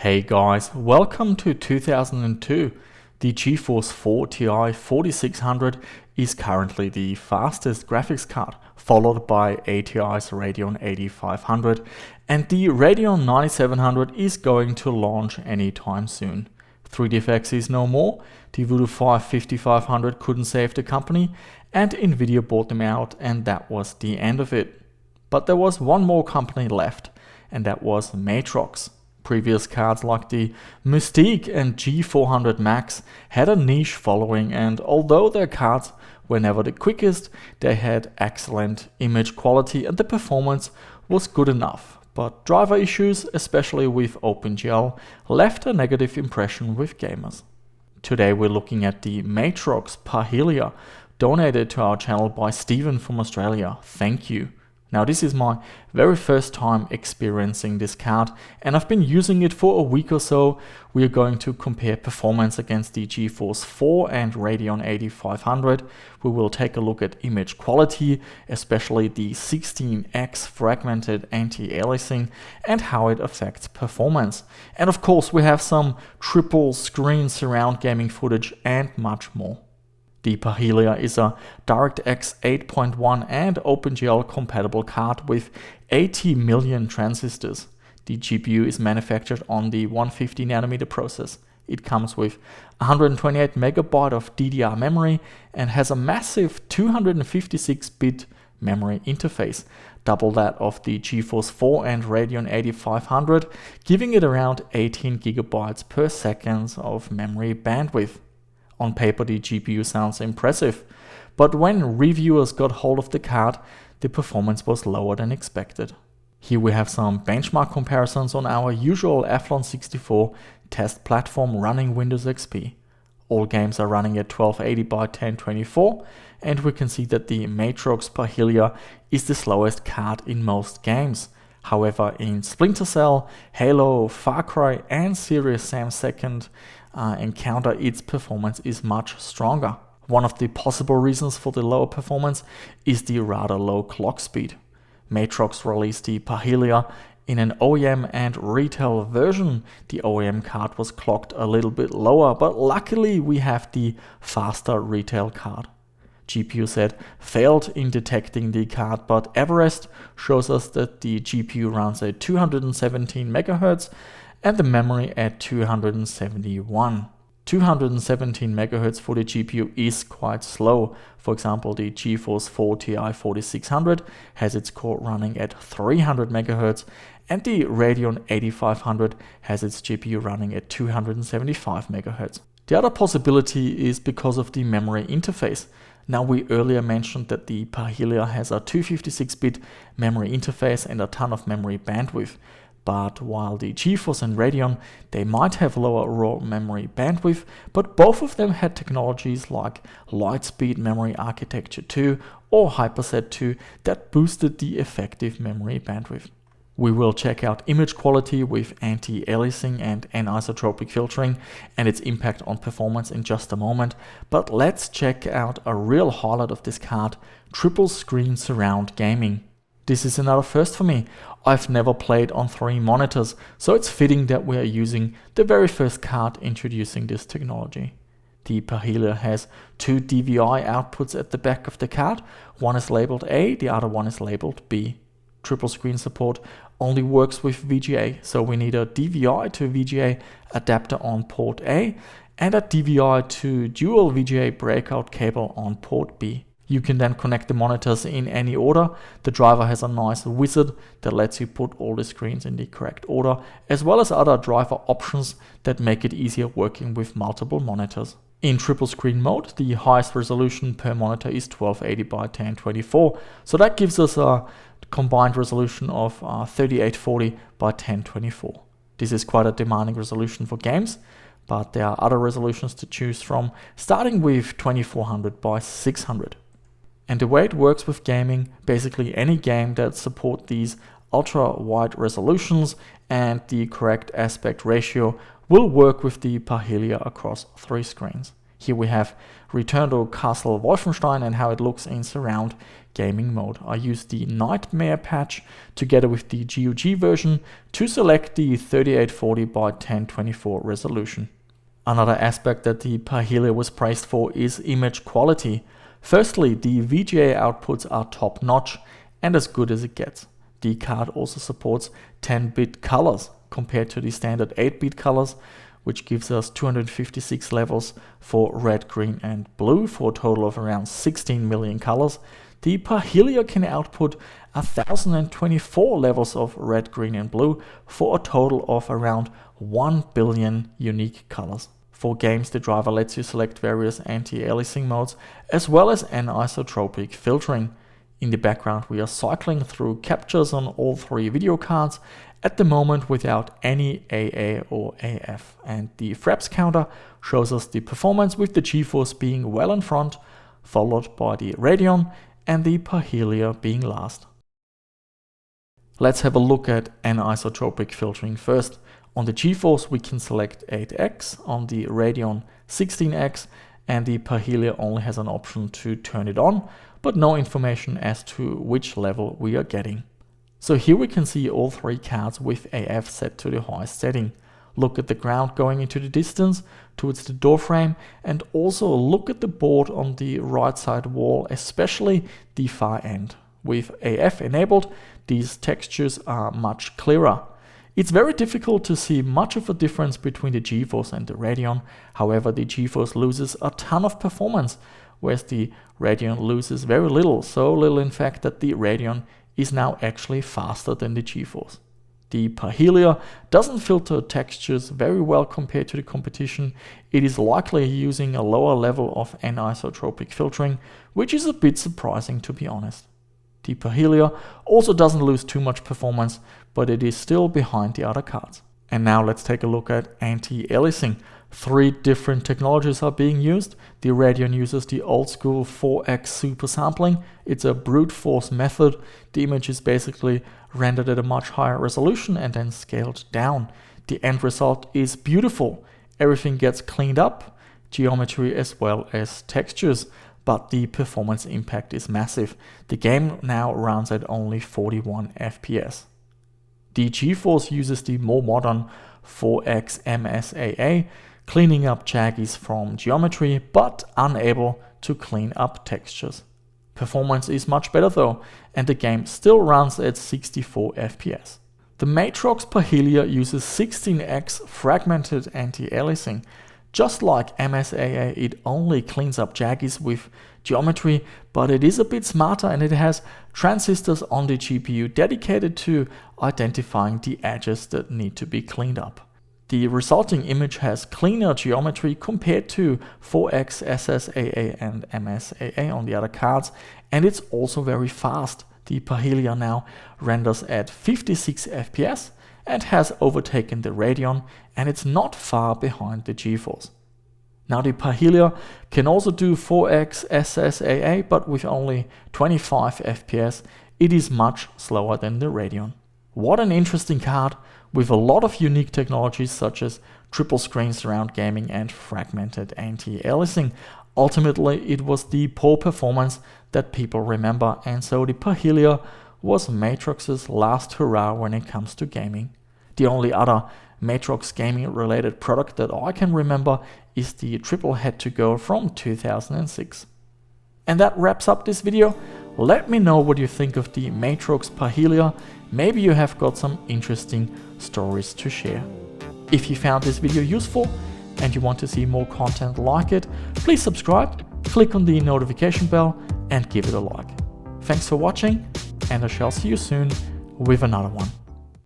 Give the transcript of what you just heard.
Hey guys, welcome to 2002. The GeForce 4 Ti 4600 is currently the fastest graphics card, followed by ATI's Radeon 8500, and the Radeon 9700 is going to launch anytime soon. 3DFX is no more, the Voodoo 5 5500 couldn't save the company, and Nvidia bought them out, and that was the end of it. But there was one more company left, and that was Matrox. Previous cards like the Mystique and G400 Max had a niche following, and although their cards were never the quickest, they had excellent image quality and the performance was good enough. But driver issues, especially with OpenGL, left a negative impression with gamers. Today we're looking at the Matrox Parhelia, donated to our channel by Steven from Australia. Thank you. Now this is my very first time experiencing this card, and I've been using it for a week or so. We are going to compare performance against the GeForce 4 and Radeon 8500. We will take a look at image quality, especially the 16x fragmented anti-aliasing and how it affects performance. And of course we have some triple screen surround gaming footage and much more. The Parhelia is a DirectX 8.1 and OpenGL compatible card with 80 million transistors. The GPU is manufactured on the 150nm process. It comes with 128 MB of DDR memory and has a massive 256-bit memory interface, double that of the GeForce 4 and Radeon 8500, giving it around 18 GB per second of memory bandwidth. On paper, the GPU sounds impressive, but when reviewers got hold of the card, the performance was lower than expected. Here we have some benchmark comparisons on our usual Athlon 64 test platform running Windows XP. All games are running at 1280 by 1024, and we can see that the Matrox Parhelia is the slowest card in most games. However, in Splinter Cell, Halo, Far Cry and Serious Sam's second encounter, its performance is much stronger. One of the possible reasons for the lower performance is the rather low clock speed. Matrox released the Parhelia in an OEM and retail version. The OEM card was clocked a little bit lower, but luckily we have the faster retail card. GPU set failed in detecting the card, but Everest shows us that the GPU runs at 217 MHz and the memory at 271. 217 MHz for the GPU is quite slow. For example, the GeForce 4 Ti 4600 has its core running at 300 MHz and the Radeon 8500 has its GPU running at 275 MHz. The other possibility is because of the memory interface. Now, we earlier mentioned that the Parhelia has a 256-bit memory interface and a ton of memory bandwidth. But while the GeForce and Radeon, they might have lower raw memory bandwidth, but both of them had technologies like Lightspeed Memory Architecture 2 or Hyperset 2 that boosted the effective memory bandwidth. We will check out image quality with anti-aliasing and anisotropic filtering and its impact on performance in just a moment, but let's check out a real highlight of this card, triple screen surround gaming. This is another first for me. I've never played on 3 monitors, so it's fitting that we are using the very first card introducing this technology. The Parhelia has 2 DVI outputs at the back of the card. One is labeled A, the other one is labeled B. Triple screen support only works with VGA, so we need a DVI to VGA adapter on port A and a DVI to dual VGA breakout cable on port B. You can then connect the monitors in any order. The driver has a nice wizard that lets you put all the screens in the correct order, as well as other driver options that make it easier working with multiple monitors. In triple screen mode, the highest resolution per monitor is 1280 by 1024, so that gives us a combined resolution of 3840 by 1024. This is quite a demanding resolution for games, but there are other resolutions to choose from, starting with 2400 by 600. And the way it works with gaming, basically any game that supports these ultra wide resolutions and the correct aspect ratio will work with the Parhelia across 3 screens. Here we have Return to Castle Wolfenstein and how it looks in surround gaming mode. I used the Nightmare patch together with the GOG version to select the 3840 by 1024 resolution. Another aspect that the Parhelia was praised for is image quality. Firstly, the VGA outputs are top notch and as good as it gets. The card also supports 10-bit colors compared to the standard 8-bit colors, which gives us 256 levels for red, green and blue for a total of around 16 million colors. The Parhelia can output 1024 levels of red, green and blue for a total of around 1 billion unique colors. For games, the driver lets you select various anti-aliasing modes as well as anisotropic filtering. In the background, we are cycling through captures on all 3 video cards, at the moment without any AA or AF, and the fraps counter shows us the performance with the GeForce being well in front, followed by the Radeon and the Parhelia being last. Let's have a look at anisotropic filtering first. On the GeForce we can select 8x, on the Radeon 16x, and the Parhelia only has an option to turn it on, but no information as to which level we are getting. So here we can see all 3 cards with AF set to the highest setting. Look at the ground going into the distance towards the door frame, and also look at the board on the right side wall, especially the far end. With AF enabled, these textures are much clearer. It's very difficult to see much of a difference between the GeForce and the Radeon. However, the GeForce loses a ton of performance, whereas the Radeon loses very little, so little in fact that the Radeon is now actually faster than the GeForce. The Parhelia doesn't filter textures very well compared to the competition. It is likely using a lower level of anisotropic filtering, which is a bit surprising to be honest. The Parhelia also doesn't lose too much performance, but it is still behind the other cards. And now let's take a look at anti-aliasing. 3 different technologies are being used. The Radeon uses the old school 4x super sampling. It's a brute force method. The image is basically rendered at a much higher resolution and then scaled down. The end result is beautiful. Everything gets cleaned up, geometry as well as textures, but the performance impact is massive. The game now runs at only 41 FPS. The GeForce uses the more modern 4x MSAA, cleaning up jaggies from geometry, but unable to clean up textures. Performance is much better though, and the game still runs at 64 FPS. The Matrox Parhelia uses 16x fragmented anti-aliasing. Just like MSAA, it only cleans up jaggies with geometry, but it is a bit smarter and it has transistors on the GPU dedicated to identifying the edges that need to be cleaned up. The resulting image has cleaner geometry compared to 4x SSAA and MSAA on the other cards, and it's also very fast. The Parhelia now renders at 56 FPS and has overtaken the Radeon, and it's not far behind the GeForce. Now the Parhelia can also do 4x SSAA, but with only 25 FPS, it is much slower than the Radeon. What an interesting card, with a lot of unique technologies such as triple screen surround gaming and fragmented anti-aliasing. Ultimately, it was the poor performance that people remember, and so the Parhelia was Matrox's last hurrah when it comes to gaming. The only other Matrox gaming related product that I can remember is the triple head to go from 2006. And that wraps up this video. Let me know what you think of the Matrox Parhelia. Maybe you have got some interesting stories to share. If you found this video useful and you want to see more content like it, please subscribe, click on the notification bell and give it a like. Thanks for watching, and I shall see you soon with another one.